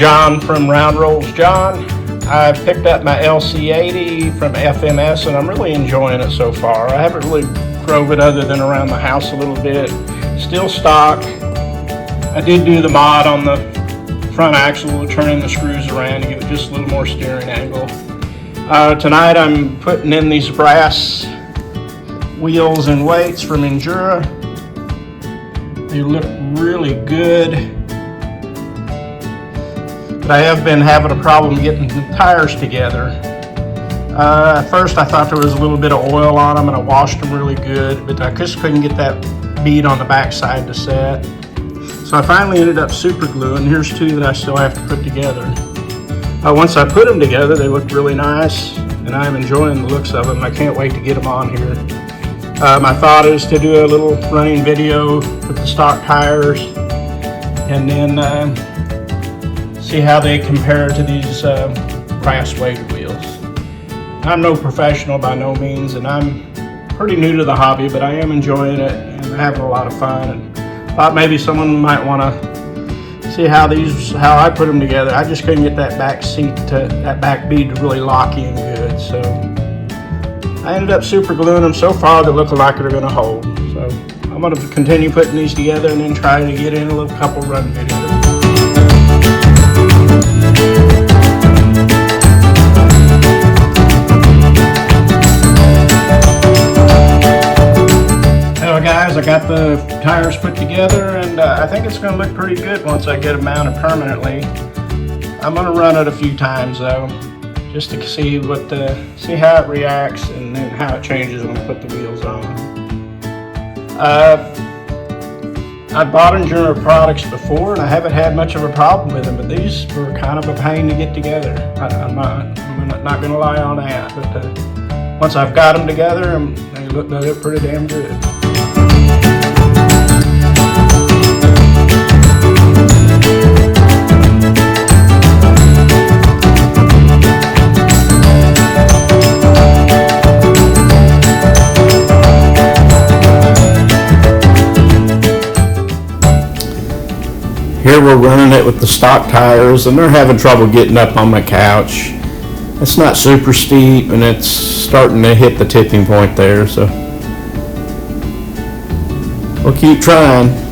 John from Round Rolls John. I picked up my LC80 from FMS and I'm really enjoying it so far. I haven't really drove it other than around the house a little bit. Still stock. I did do the mod on the front axle, turning the screws around to give it just a little more steering angle. Tonight I'm putting in these brass wheels and weights from Injora. They look really good. But I have been having a problem getting the tires together. At first I thought there was a little bit of oil on them and I washed them really good, but I just couldn't get that bead on the back side to set. So I finally ended up super gluing. Here's two that I still have to put together. Once I put them together, they look really nice and I'm enjoying the looks of them. I can't wait to get them on here. My thought is to do a little running video with the stock tires and then see how they compare to these brass weighted wheels. I'm no professional by no means, and I'm pretty new to the hobby, but I am enjoying it and having a lot of fun. And thought maybe someone might want to see how I put them together. I just couldn't get that back bead to really lock in good, so I ended up super gluing them. So far they look like they're going to hold. So I'm going to continue putting these together and then try to get in a little couple run videos. Hello guys, I got the tires put together and I think it's going to look pretty good once I get them mounted permanently. I'm going to run it a few times though, just to see how it reacts and then how it changes when I put the wheels on. I bought Injora products before and I haven't had much of a problem with them, but these were kind of a pain to get together. I'm not going to lie on that, but once I've got them together, they look pretty damn good. Here we're running it with the stock tires and they're having trouble getting up on my couch. It's not super steep and it's starting to hit the tipping point there, so we'll keep trying.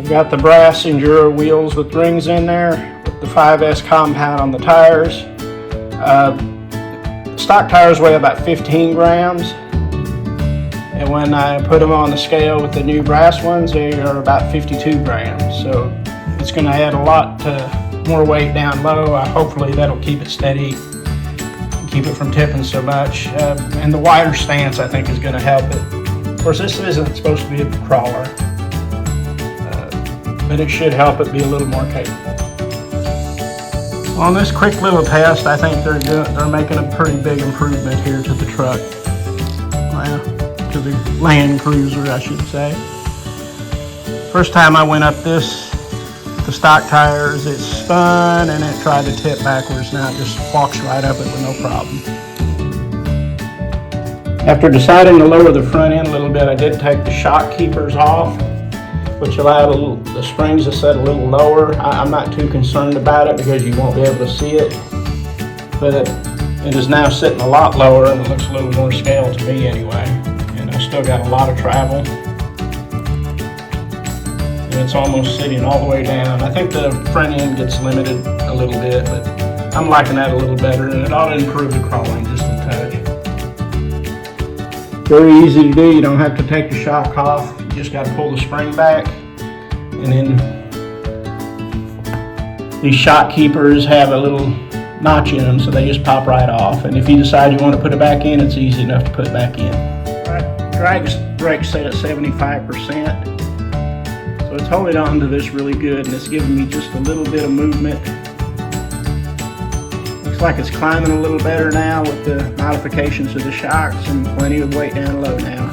Got the brass Injora wheels with rings in there, with the 5S compound on the tires. Stock tires weigh about 15 grams, and when I put them on the scale with the new brass ones, they are about 52 grams. So it's going to add a lot more weight down low. Hopefully that'll keep it steady, keep it from tipping so much. And the wider stance I think is going to help it. Of course, this isn't supposed to be a crawler, but it should help it be a little more capable. On this quick little test, I think they're making a pretty big improvement here to the truck, to the Land Cruiser, I should say. First time I went up this, the stock tires, it spun and it tried to tip backwards. Now it just walks right up it with no problem. After deciding to lower the front end a little bit, I did take the shock keepers off, which allowed the springs to set a little lower. I'm not too concerned about it because you won't be able to see it, but it is now sitting a lot lower and it looks a little more scale to me anyway. And I still got a lot of travel. And it's almost sitting all the way down. I think the front end gets limited a little bit, but I'm liking that a little better and it ought to improve the crawling just a touch. Very easy to do. You don't have to take the shock off. You just got to pull the spring back, and then these shock keepers have a little notch in them, so they just pop right off. And if you decide you want to put it back in, it's easy enough to put it back in. All right, drag brake set at 75%. So it's holding on to this really good, and it's giving me just a little bit of movement. Looks like it's climbing a little better now with the modifications to the shocks, and plenty of weight down low now.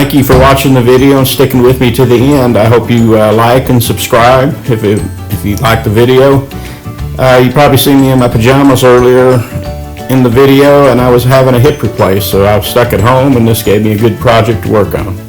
thank you for watching the video and sticking with me to the end. I hope you like and subscribe if you like the video. You probably seen me in my pajamas earlier in the video, and I was having a hip replaced, so I was stuck at home, and this gave me a good project to work on.